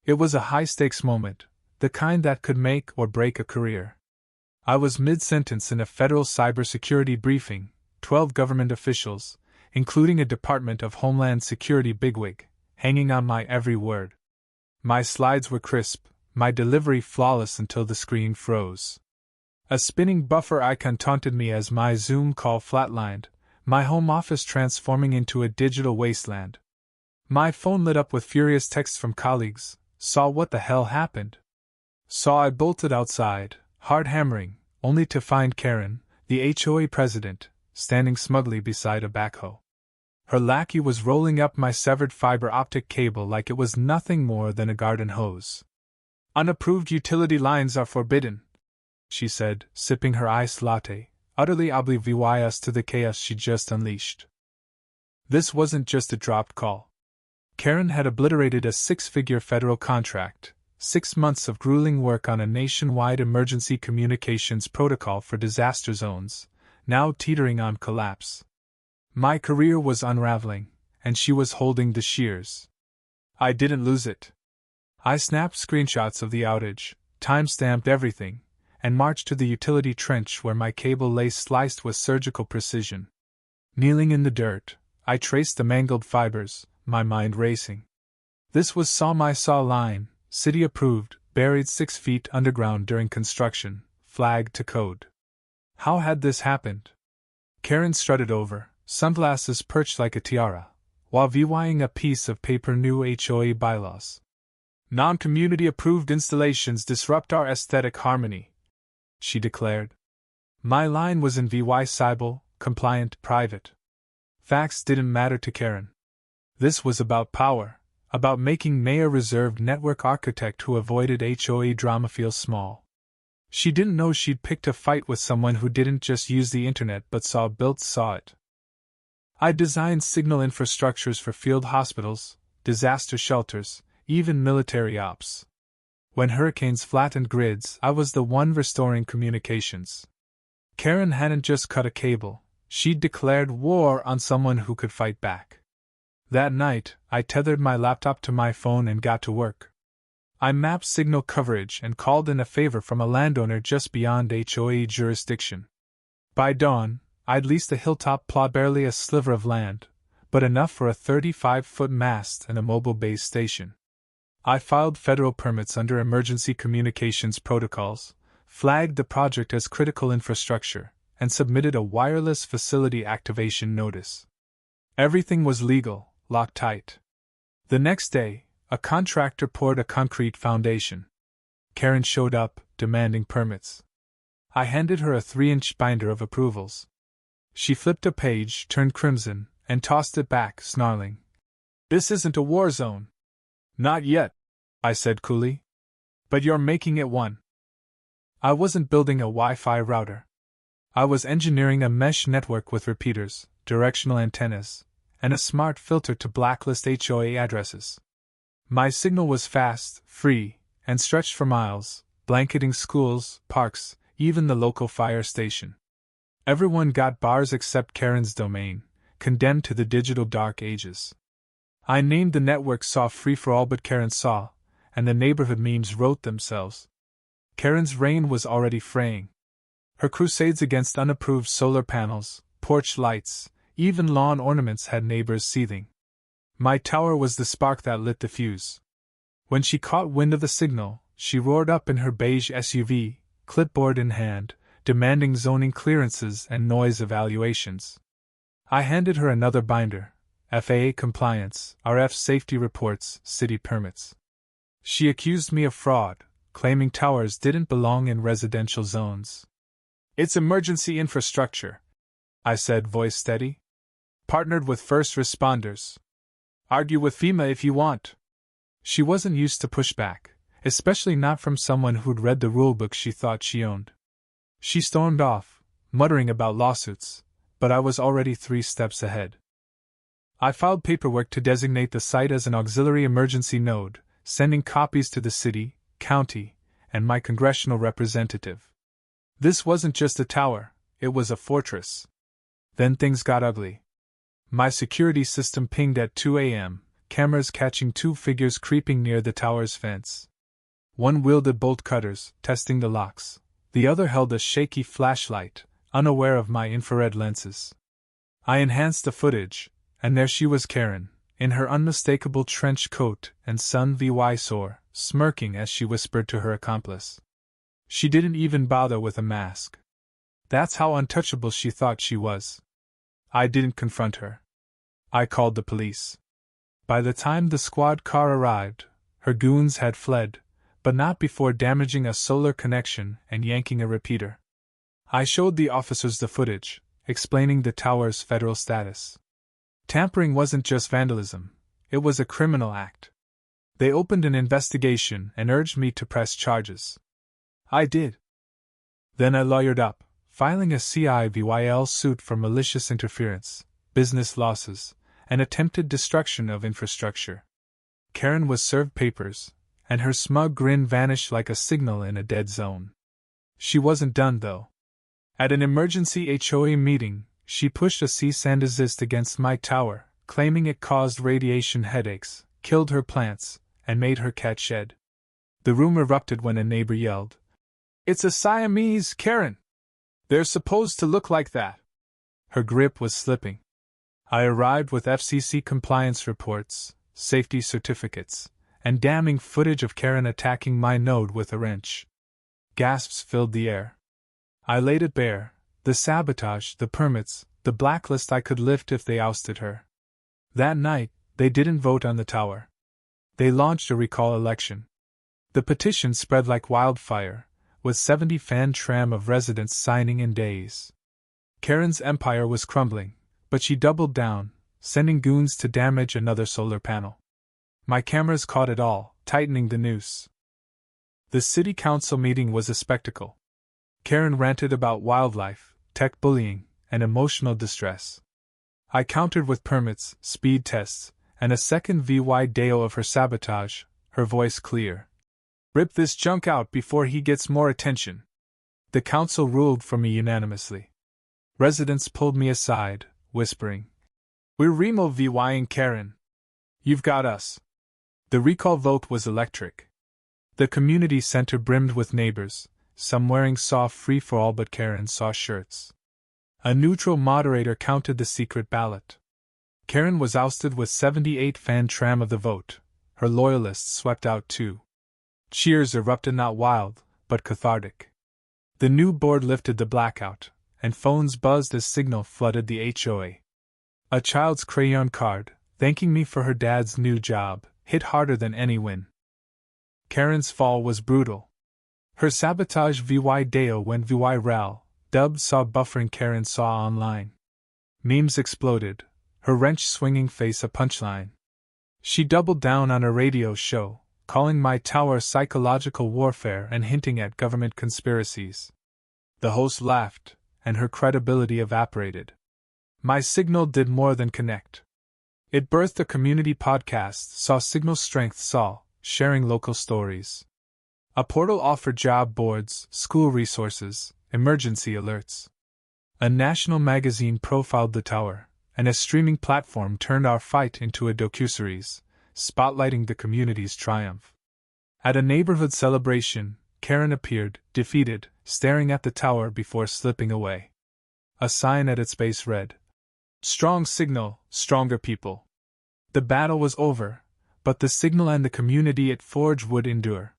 It was a high-stakes moment, the kind that could make or break a career. I was mid-sentence in a federal cybersecurity briefing, 12 government officials, including a Department of Homeland Security bigwig, hanging on my every word. My slides were crisp, my delivery flawless until the screen froze. A spinning buffer icon taunted me as my Zoom call flatlined, my home office transforming into a digital wasteland. My phone lit up with furious texts from colleagues. Saw what the hell happened. Saw I bolted outside, hard hammering, only to find Karen, the HOA president, standing smugly beside a backhoe. Her lackey was rolling up my severed fiber optic cable like it was nothing more than a garden hose. Unapproved utility lines are forbidden, she said, sipping her iced latte, utterly oblivious to the chaos she just unleashed. This wasn't just a dropped call. Karen had obliterated a 6-figure federal contract, 6 months of grueling work on a nationwide emergency communications protocol for disaster zones, now teetering on collapse. My career was unraveling, and she was holding the shears. I didn't lose it. I snapped screenshots of the outage, time-stamped everything, and marched to the utility trench where my cable lay sliced with surgical precision. Kneeling in the dirt, I traced the mangled fibers, my mind racing. This was saw line, city approved, buried 6 feet underground during construction, flagged to code. How had this happened? Karen strutted over, sunglasses perched like a tiara, while VYing a piece of paper new HOA bylaws. Non-community approved installations disrupt our aesthetic harmony, she declared. My line was in VY Cybel, compliant, private. Facts didn't matter to Karen. This was about power, about making May a reserved network architect who avoided HOA drama feel small. She didn't know she'd picked a fight with someone who didn't just use the internet but saw it. I designed signal infrastructures for field hospitals, disaster shelters, even military ops. When hurricanes flattened grids, I was the one restoring communications. Karen hadn't just cut a cable, she'd declared war on someone who could fight back. That night, I tethered my laptop to my phone and got to work. I mapped signal coverage and called in a favor from a landowner just beyond HOA jurisdiction. By dawn, I'd leased a hilltop plot, barely a sliver of land, but enough for a 35-foot mast and a mobile base station. I filed federal permits under emergency communications protocols, flagged the project as critical infrastructure, and submitted a wireless facility activation notice. Everything was legal, locked tight. The next day, a contractor poured a concrete foundation. Karen showed up, demanding permits. I handed her a 3-inch binder of approvals. She flipped a page, turned crimson, and tossed it back, snarling. "This isn't a war zone." "Not yet," I said coolly. "But you're making it one." I wasn't building a Wi-Fi router. I was engineering a mesh network with repeaters, directional antennas, and a smart filter to blacklist HOA addresses. My signal was fast, free, and stretched for miles, blanketing schools, parks, even the local fire station. Everyone got bars except Karen's domain, condemned to the digital dark ages. I named the network Saw Free for All, but Karen saw, and the neighborhood memes wrote themselves. Karen's reign was already fraying. Her crusades against unapproved solar panels, porch lights, even lawn ornaments had neighbors seething. My tower was the spark that lit the fuse. When she caught wind of the signal, she roared up in her beige SUV, clipboard in hand, demanding zoning clearances and noise evaluations. I handed her another binder, FAA compliance, RF safety reports, city permits. She accused me of fraud, claiming towers didn't belong in residential zones. "It's emergency infrastructure," I said, voice steady. "Partnered with first responders. Argue with FEMA if you want." She wasn't used to pushback, especially not from someone who'd read the rulebook she thought she owned. She stormed off, muttering about lawsuits, but I was already 3 steps ahead. I filed paperwork to designate the site as an auxiliary emergency node, sending copies to the city, county, and my congressional representative. This wasn't just a tower, it was a fortress. Then things got ugly. My security system pinged at 2 a.m., cameras catching two figures creeping near the tower's fence. One wielded bolt cutters, testing the locks. The other held a shaky flashlight, unaware of my infrared lenses. I enhanced the footage, and there she was, Karen, in her unmistakable trench coat and sun visor, smirking as she whispered to her accomplice. She didn't even bother with a mask. That's how untouchable she thought she was. I didn't confront her. I called the police. By the time the squad car arrived, her goons had fled, but not before damaging a solar connection and yanking a repeater. I showed the officers the footage, explaining the tower's federal status. Tampering wasn't just vandalism, it was a criminal act. They opened an investigation and urged me to press charges. I did. Then I lawyered up, filing a civil suit for malicious interference, business losses, and attempted destruction of infrastructure. Karen was served papers, and her smug grin vanished like a signal in a dead zone. She wasn't done, though. At an emergency HOA meeting, she pushed a cease and desist against my tower, claiming it caused radiation headaches, killed her plants, and made her cat shed. The room erupted when a neighbor yelled, "It's a Siamese, Karen! They're supposed to look like that!" Her grip was slipping. I arrived with FCC compliance reports, safety certificates, and damning footage of Karen attacking my node with a wrench. Gasps filled the air. I laid it bare: the sabotage, the permits, the blacklist I could lift if they ousted her. That night, they didn't vote on the tower. They launched a recall election. The petition spread like wildfire, with 70 fan tram of residents signing in days. Karen's empire was crumbling, but she doubled down, sending goons to damage another solar panel. My cameras caught it all, tightening the noose. The city council meeting was a spectacle. Karen ranted about wildlife, tech bullying, and emotional distress. I countered with permits, speed tests, and a second video of her sabotage, her voice clear. "Rip this junk out before he gets more attention." The council ruled for me unanimously. Residents pulled me aside, whispering, "We're Remo VYing Karen. You've got us." The recall vote was electric. The community center brimmed with neighbors, some wearing soft free-for-all but Karen saw shirts. A neutral moderator counted the secret ballot. Karen was ousted with 78 fan tram of the vote, her loyalists swept out too. Cheers erupted, not wild, but cathartic. The new board lifted the blackout, and phones buzzed as signal flooded the HOA. A child's crayon card, thanking me for her dad's new job, hit harder than any win. Karen's fall was brutal. Her sabotage video went viral, dubbed "saw buffering Karen saw" online. Memes exploded, her wrench-swinging face a punchline. She doubled down on a radio show, calling my tower psychological warfare and hinting at government conspiracies. The host laughed, and her credibility evaporated. My signal did more than connect. It birthed a community podcast, Saw Signal Strength Saw, sharing local stories. A portal offered job boards, school resources, emergency alerts. A national magazine profiled the tower, and a streaming platform turned our fight into a docuseries, spotlighting the community's triumph. At a neighborhood celebration, Karen appeared, defeated, staring at the tower before slipping away. A sign at its base read, "Strong signal, stronger people." The battle was over, but the signal and the community it forged would endure.